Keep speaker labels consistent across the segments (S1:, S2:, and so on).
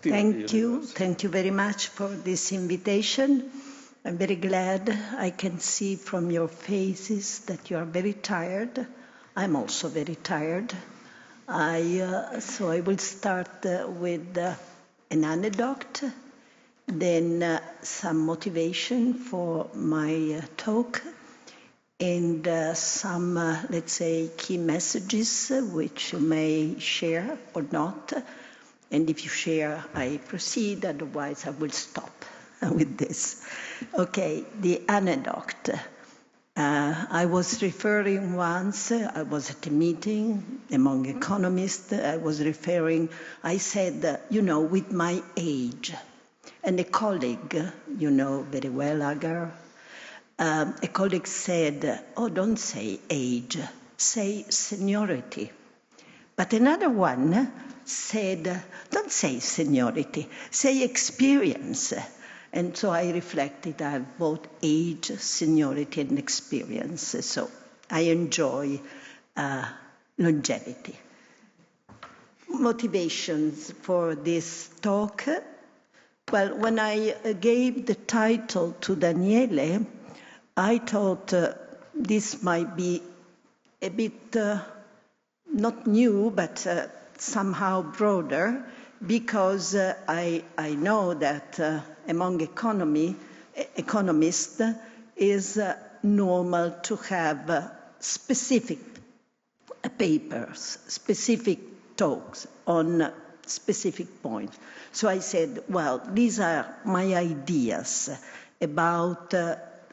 S1: Thank you. Thank you very much for this invitation. I'm very glad. I can see from your faces that you are very tired. I'm also very tired. So I will start with an anecdote, then some motivation for my talk, and some, let's say, key messages which you may share or not. And if you share, I proceed, otherwise I will stop with this. Okay, the anecdote. I was referring once, I was at a meeting among economists, I said, with my age. And a colleague, you know very well, Agar, a colleague said, oh, don't say age, say seniority. But another one said, don't say seniority, say experience. And so I reflected, I have both age, seniority, and experience. So I enjoy longevity. Motivations for this talk. Well, when I gave the title to Daniele, I thought this might be a bit not new, but somehow broader, because I know that among economists is normal to have specific papers, specific talks on specific points. So I said, well, these are my ideas about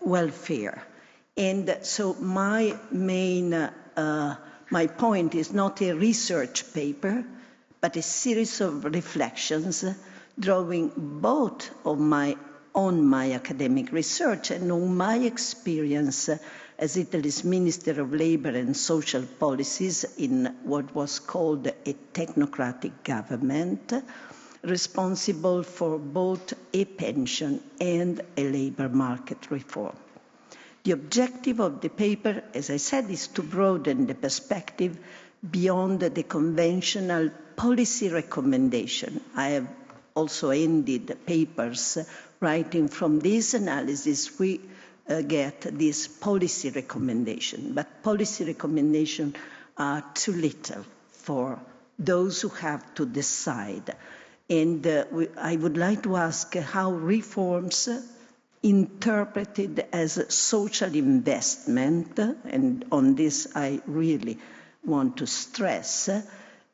S1: welfare. And so my main my point is not a research paper, but a series of reflections drawing both on my academic research and on my experience as Italy's Minister of Labour and Social Policies in what was called a technocratic government, responsible for both a pension and a labour market reform. The objective of the paper, as I said, is to broaden the perspective beyond the conventional policy recommendation. I have also ended papers writing from this analysis. We get this policy recommendation, but policy recommendations are too little for those who have to decide. And I would like to ask how reforms interpreted as social investment, and on this I really want to stress,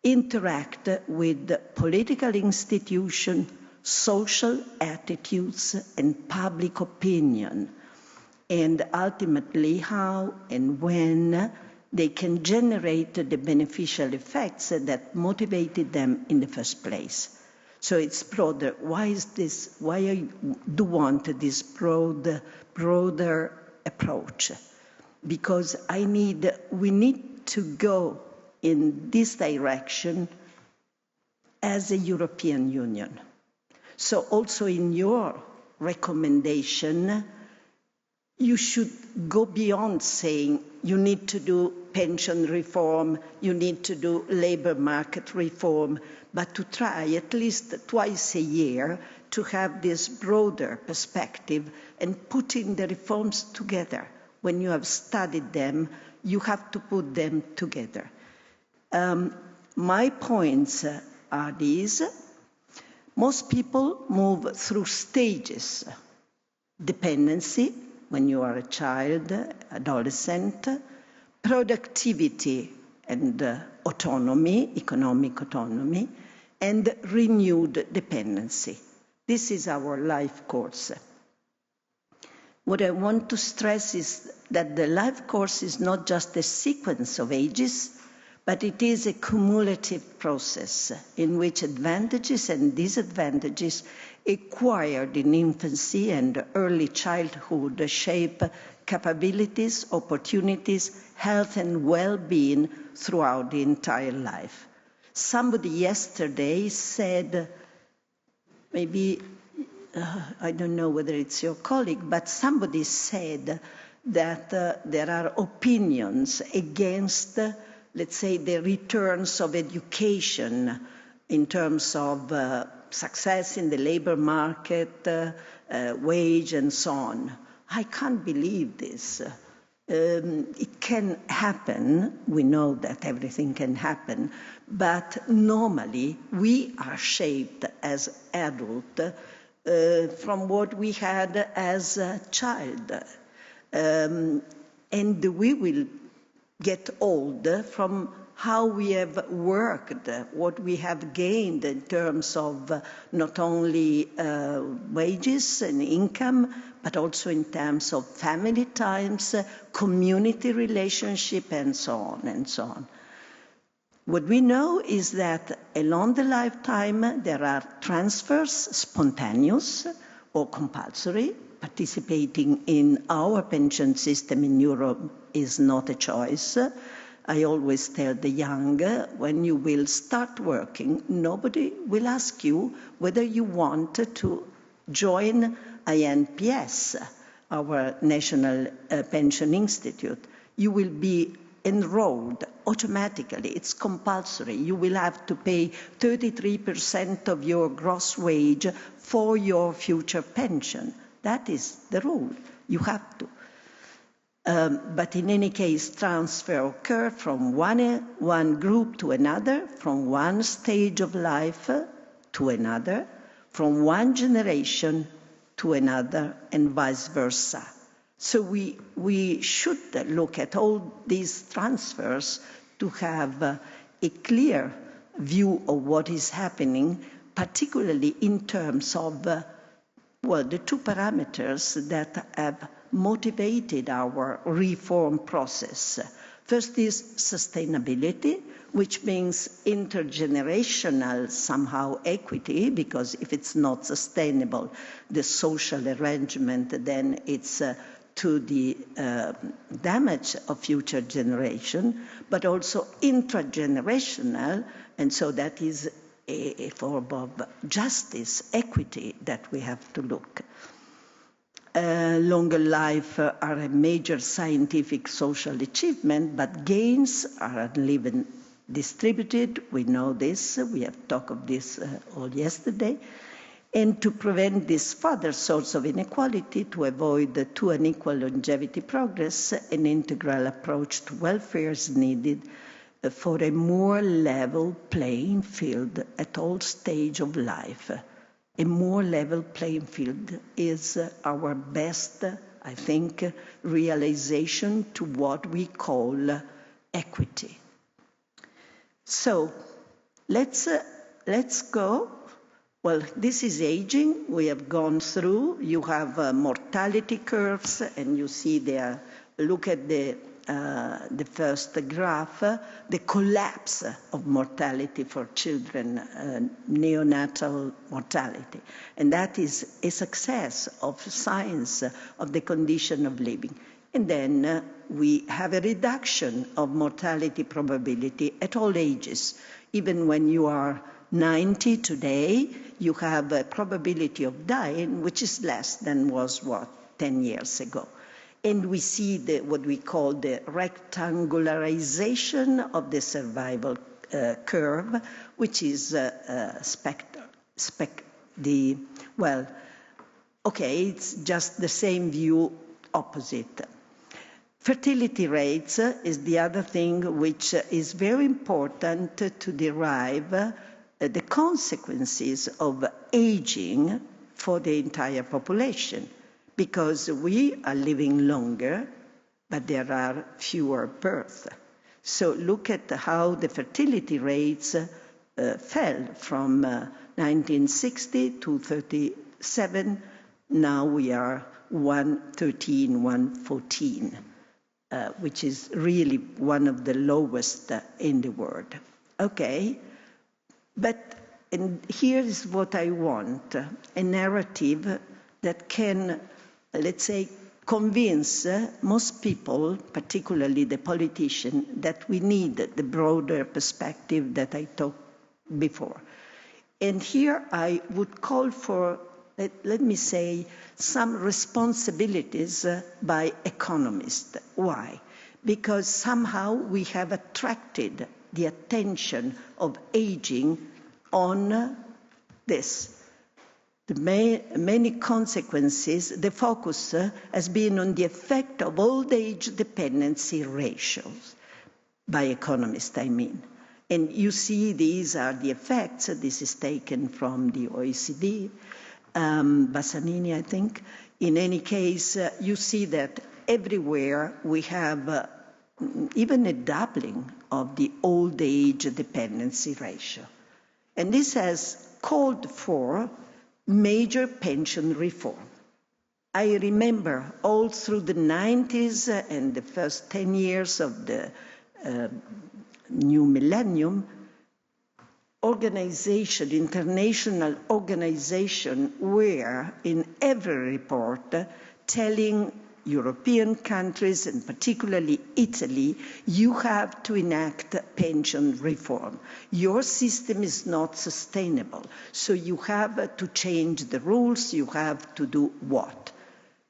S1: interact with political institutions, social attitudes, and public opinion, and ultimately how and when they can generate the beneficial effects that motivated them in the first place. So it's broader. Why is this? Why I do want this broader approach? Because we need to go in this direction as a European Union. So also in your recommendation, you should go beyond saying you need to do pension reform, you need to do labor market reform, but to try at least twice a year to have this broader perspective and putting the reforms together. When you have studied them, you have to put them together. My points are these. Most people move through stages. Dependency, when you are a child, adolescent, productivity and autonomy, economic autonomy, and renewed dependency. This is our life course. What I want to stress is that the life course is not just a sequence of ages, but it is a cumulative process in which advantages and disadvantages acquired in infancy and early childhood shape capabilities, opportunities, health and well-being throughout the entire life. Somebody yesterday said, maybe, I don't know whether it's your colleague, but somebody said that there are opinions against, let's say, the returns of education in terms of success in the labor market, wage, and so on. I can't believe this. It can happen, we know that everything can happen, but normally we are shaped as adults from what we had as a child. And we will get old from how we have worked, what we have gained in terms of not only wages and income, but also in terms of family times, community relationship, and so on and so on. What we know is that along the lifetime there are transfers, spontaneous or compulsory. Participating in our pension system in Europe is not a choice. I always tell the young, when you will start working, nobody will ask you whether you want to join INPS, our National Pension Institute. You will be enrolled automatically. It's compulsory. You will have to pay 33% of your gross wage for your future pension. That is the rule. You have to. But in any case, transfer occurs from one group to another, from one stage of life to another, from one generation to another, and vice versa. So we should look at all these transfers to have a clear view of what is happening, particularly in terms of, the two parameters that have motivated our reform process. First is sustainability, which means intergenerational somehow equity, because if it's not sustainable, the social arrangement, then it's to the damage of future generation, but also intragenerational, and so that is a form of justice, equity that we have to look. Longer life are a major scientific social achievement, but gains are uneven distributed. We know this. We have talked of this all yesterday. And to prevent this further source of inequality, to avoid the too unequal longevity progress, an integral approach to welfare is needed for a more level playing field at all stages of life. A more level playing field is our best, I think, realization to what we call equity. So let's go. Well, this is aging. We have gone through. You have mortality curves, and you see there. Look at the first graph, the collapse of mortality for children, neonatal mortality. And that is a success of science, of the condition of living. And then we have a reduction of mortality probability at all ages. Even when you are 90 today, you have a probability of dying, which is less than was, 10 years ago. And we see what we call the rectangularization of the survival curve, which is it's just the same view opposite. Fertility rates is the other thing which is very important to derive the consequences of aging for the entire population. Because we are living longer, but there are fewer births. So look at how the fertility rates fell from 1960 to 37. Now we are 113, 114, which is really one of the lowest in the world. Okay, and here is what I want, a narrative that can, let's say, convince most people, particularly the politicians, that we need the broader perspective that I talked before. And here I would call for, let me say, some responsibilities by economists. Why? Because somehow we have attracted the attention of aging on this. The many consequences, the focus has been on the effect of old age dependency ratios, by economists, I mean. And you see these are the effects. This is taken from the OECD, Bassanini, I think. In any case, you see that everywhere we have even a doubling of the old age dependency ratio. And this has called for major pension reform. I remember all through the 90s and the first 10 years of the new millennium, international organization were in every report telling European countries, and particularly Italy, you have to enact pension reform. Your system is not sustainable, so you have to change the rules. You have to do what?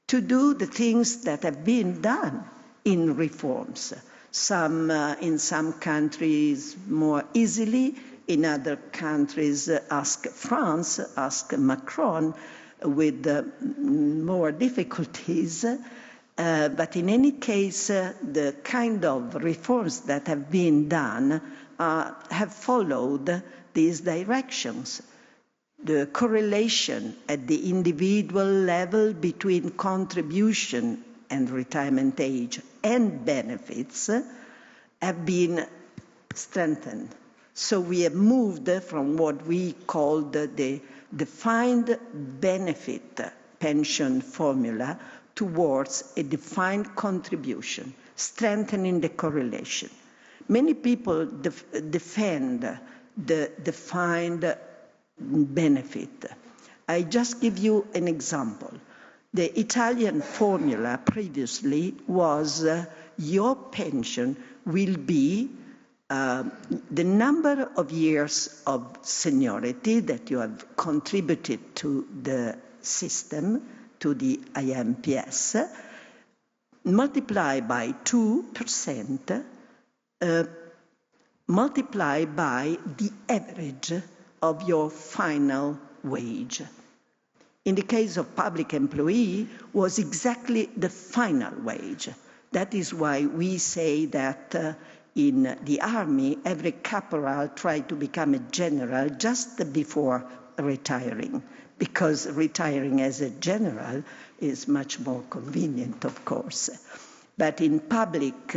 S1: To do the things that have been done in reforms. In some countries more easily, in other countries, ask France, ask Macron, with more difficulties. But in any case, the kind of reforms that have been done have followed these directions. The correlation at the individual level between contribution and retirement age and benefits have been strengthened. So we have moved from what we called the defined benefit pension formula towards a defined contribution, strengthening the correlation. Many people defend the defined benefit. I just give you an example. The Italian formula previously was your pension will be the number of years of seniority that you have contributed to the system, to the IMPS, multiplied by 2%, multiplied by the average of your final wage. In the case of public employee, was exactly the final wage. That is why we say that in the army, every caporal tried to become a general just before retiring, because retiring as a general is much more convenient, of course. But in public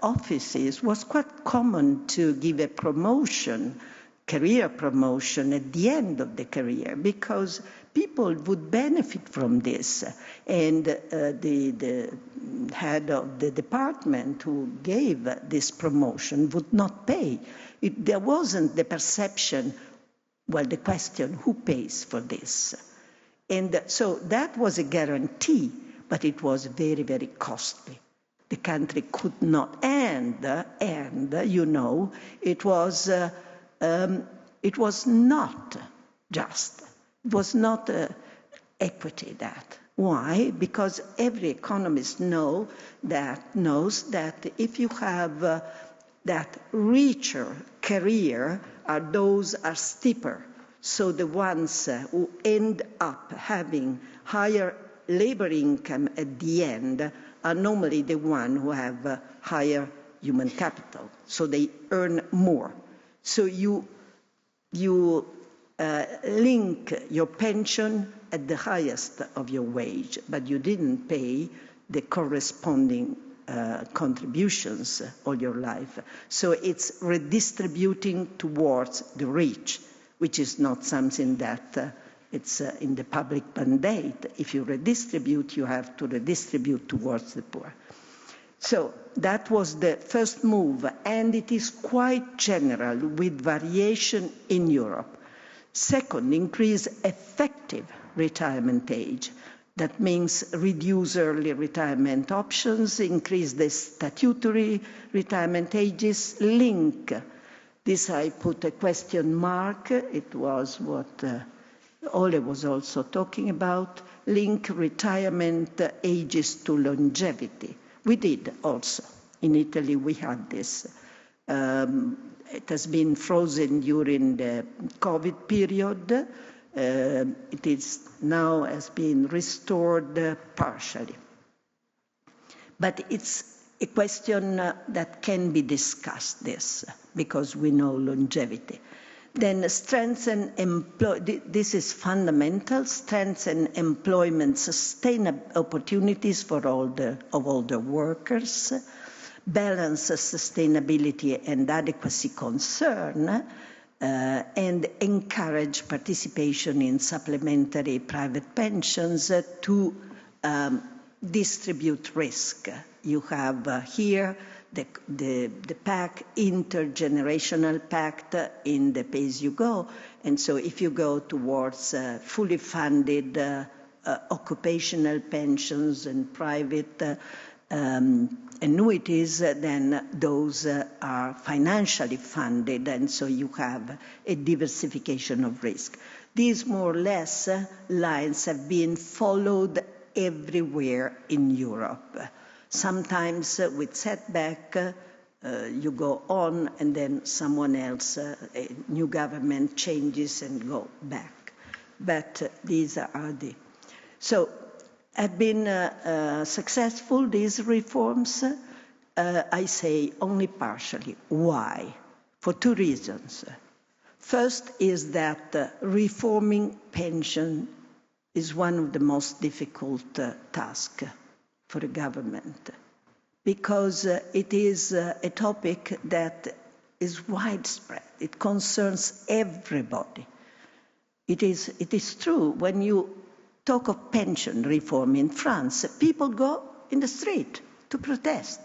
S1: offices, it was quite common to give a promotion, career promotion at the end of the career, because people would benefit from this. And the head of the department who gave this promotion would not pay. There wasn't the perception, well, the question, who pays for this? And so that was a guarantee, but it was very, very costly. The country could not, and you know, it was not just. It was not equity that. Why? Because every economist knows that if you have that richer career, those are steeper. So the ones who end up having higher labor income at the end are normally the ones who have higher human capital. So they earn more. So you link your pension at the highest of your wage, but you didn't pay the corresponding contributions all your life. So it's redistributing towards the rich, which is not something that it's in the public mandate. If you redistribute, you have to redistribute towards the poor. So that was the first move, and it is quite general with variation in Europe. Second, increase effective retirement age. That means reduce early retirement options, increase the statutory retirement ages, link. This I put a question mark. It was what Ole was also talking about. Link retirement ages to longevity. We did also. In Italy, we had this. It has been frozen during the COVID period. It is now has been restored partially. But it's a question that can be discussed, because we know longevity. Then strengthen this is fundamental, strengthen employment, sustainable opportunities for all the workers, balance sustainability and adequacy concern, and encourage participation in supplementary private pensions to distribute risk. You have here the pact, intergenerational pact in the pay-as-you-go. And so if you go towards fully funded occupational pensions and private annuities, then those are financially funded, and so you have a diversification of risk. These more or less lines have been followed everywhere in Europe. Sometimes with setback, you go on and then someone else, a new government changes and go back. But these are the... So have been successful, these reforms? I say only partially. Why? For two reasons. First is that reforming pension is one of the most difficult tasks for a government, because it is a topic that is widespread. It concerns everybody. It is true, when you talk of pension reform in France, people go in the street to protest.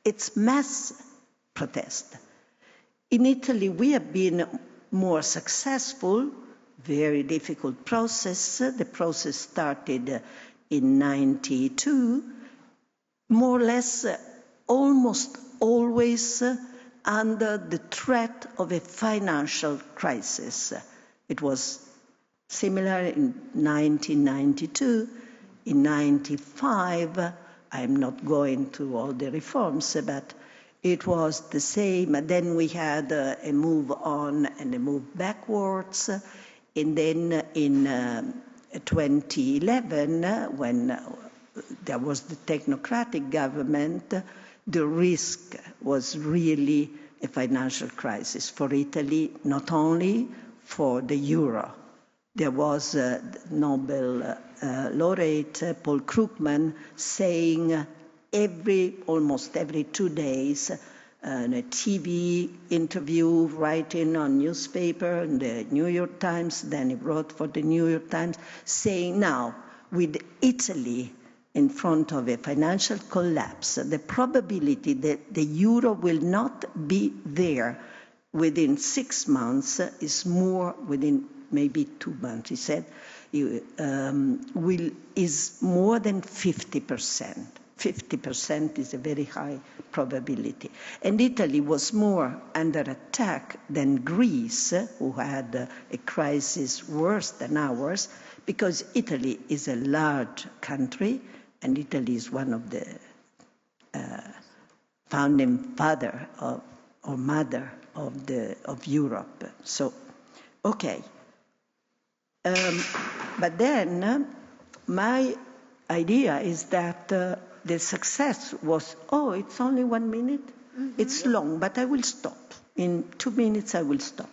S1: It's mass protest. In Italy, we have been more successful, very difficult process. The process started in 92, more or less almost always under the threat of a financial crisis. It was similar in 1992, in 95, I'm not going through all the reforms, but it was the same. Then we had a move on and a move backwards. And then in 2011, when there was the technocratic government, the risk was really a financial crisis for Italy, not only for the euro. There was Nobel laureate Paul Krugman saying almost every 2 days, in a TV interview, writing on newspaper, in the New York Times, then he wrote for the New York Times, saying now, with Italy in front of a financial collapse, the probability that the euro will not be there within 6 months is more within maybe 2 months, he said, is more than 50%. 50% is a very high probability. And Italy was more under attack than Greece, who had a crisis worse than ours, because Italy is a large country, and Italy is one of the founding father or mother of Europe. So, okay. But then my idea is that the success was, it's only 1 minute? Mm-hmm. It's long, but I will stop. In 2 minutes, I will stop.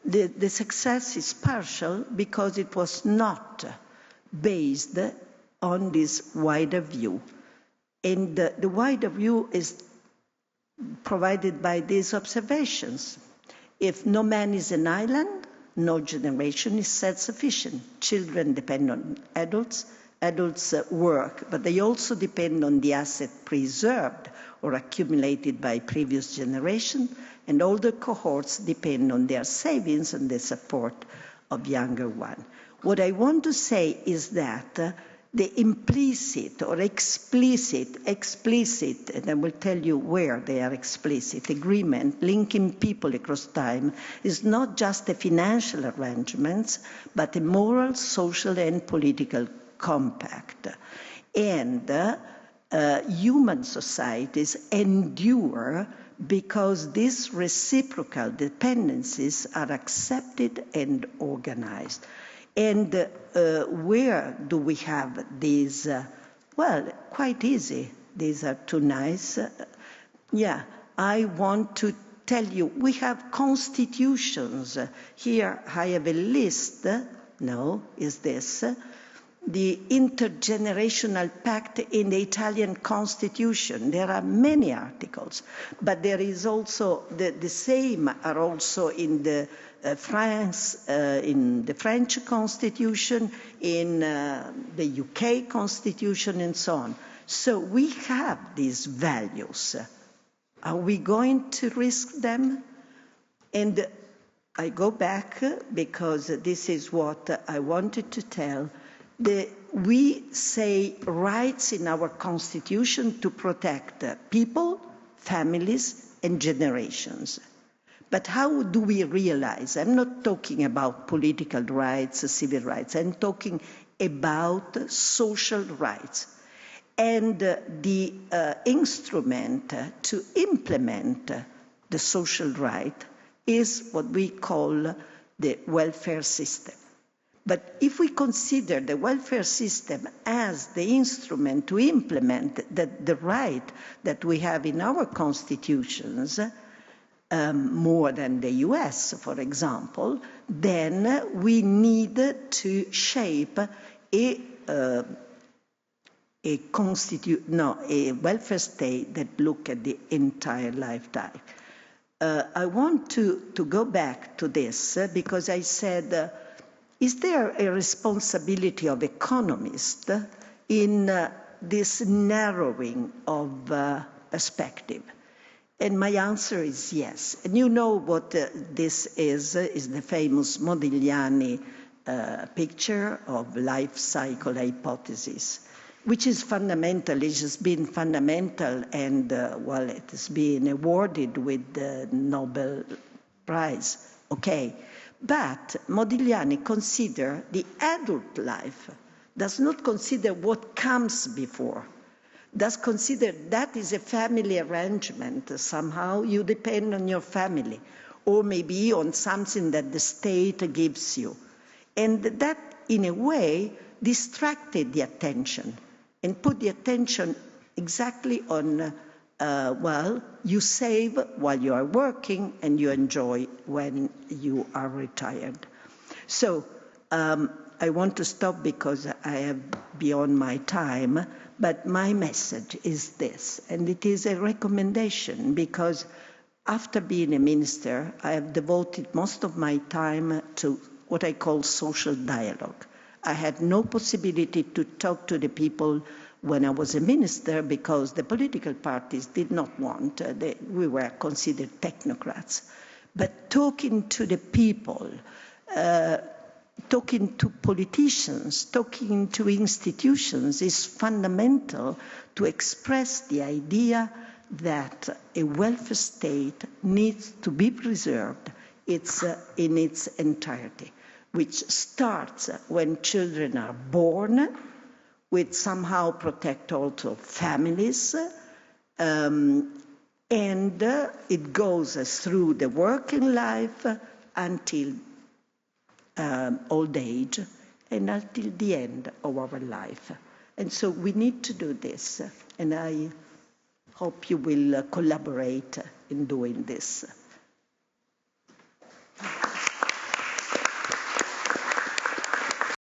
S1: The success is partial because it was not based on this wider view. And the wider view is provided by these observations. If no man is an island, no generation is self-sufficient. Children depend on adults. Adults work, but they also depend on the asset preserved or accumulated by previous generations, and older cohorts depend on their savings and the support of younger ones. What I want to say is that the implicit or explicit, and I will tell you where they are explicit, agreement linking people across time is not just a financial arrangement, but a moral, social, and political compact. And human societies endure because these reciprocal dependencies are accepted and organized. And where do we have these? Well, quite easy. These are too nice. Yeah, I want to tell you, we have constitutions. Here I have a list. No, is this? The intergenerational pact in the Italian constitution. There are many articles, but there is also the same are also in the in the French constitution, in the UK constitution, and so on. So we have these values. Are we going to risk them? And I go back because this is what I wanted to tell. We say rights in our constitution to protect people, families, and generations. But how do we realize? I'm not talking about political rights, civil rights. I'm talking about social rights. And the instrument to implement the social right is what we call the welfare system. But if we consider the welfare system as the instrument to implement the right that we have in our constitutions, more than the US, for example, then we need to shape a welfare state that look at the entire lifetime. I want to go back to this because I said, is there a responsibility of economists in this narrowing of perspective? And my answer is yes. And you know what this is the famous Modigliani picture of life cycle hypothesis, which is fundamental. It has been fundamental and, well, it has been awarded with the Nobel Prize. Okay. But Modigliani considers the adult life, does not consider what comes before, does consider that is a family arrangement. Somehow you depend on your family, or maybe on something that the state gives you. And that, in a way, distracted the attention and put the attention exactly on well, you save while you are working and you enjoy when you are retired. So I want to stop because I have beyond my time, but my message is this, and it is a recommendation because after being a minister, I have devoted most of my time to what I call social dialogue. I had no possibility to talk to the people when I was a minister because the political parties did not want, we were considered technocrats. But talking to the people, talking to politicians, talking to institutions is fundamental to express the idea that a welfare state needs to be preserved in its entirety, which starts when children are born, with somehow protect also families, and it goes through the working life until old age and until the end of our life. And so we need to do this, and I hope you will collaborate in doing this.